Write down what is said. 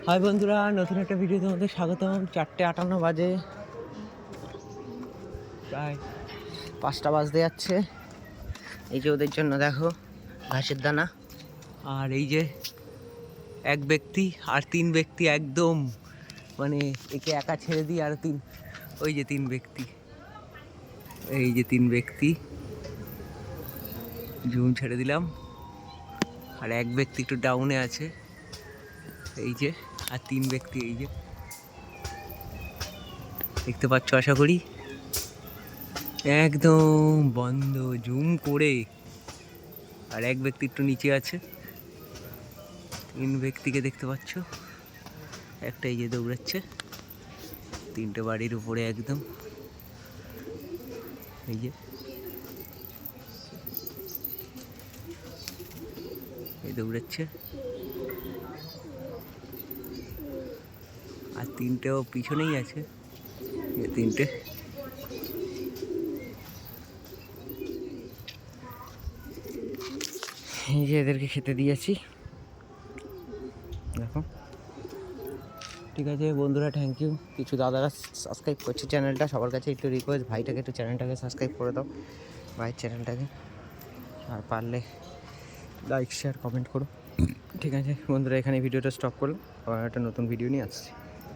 High বন্ধুরা, নতুন একটা ভিডিও তোমাদের স্বাগতম। 4:58 বাজে, প্রায় 5টা বাজতে যাচ্ছে। এই যে ওদের জন্য দেখো ঘাসের দানা, আর এই যে এক ব্যক্তি আর 3 ব্যক্তি একদম মানে একে একা ছেড়ে দিই, আর ওই যে 3 ব্যক্তি, এই যে 3 ব্যক্তি জুম ছেড়ে দিলাম, আর এক ব্যক্তি একটু ডাউনে আছে, এই যে, আর 3 ব্যক্তি এই যে দেখতে পাচ্ছ আশা করি, একদম বন্ধ জুম করে। আর এক ব্যক্তি একটু নিচে আছে, 3 ব্যক্তিকে দেখতে পাচ্ছ, একটা এই যে দৌড়াচ্ছে, 3টে বাড়ির উপরে একদম, এই যে এই দৌড়াচ্ছে, আর 3টেও পিছনেই আছে, 3টে। এই যে এদেরকে খেতে দিয়েছি, দেখো। ঠিক আছে বন্ধুরা, থ্যাংক ইউ। কিছু দাদারা সাবস্ক্রাইব করছে চ্যানেলটা, সবার কাছে একটু রিকোয়েস্ট, ভাইটাকে একটু চ্যানেলটাকে সাবস্ক্রাইব করে দাও, ভাইয়ের চ্যানেলটাকে, আর পারলে লাইক শেয়ার কমেন্ট করো। ঠিক আছে বন্ধুরা, এখানে ভিডিওটা স্টপ করলাম, আবার একটা নতুন ভিডিও নিয়ে আসছি।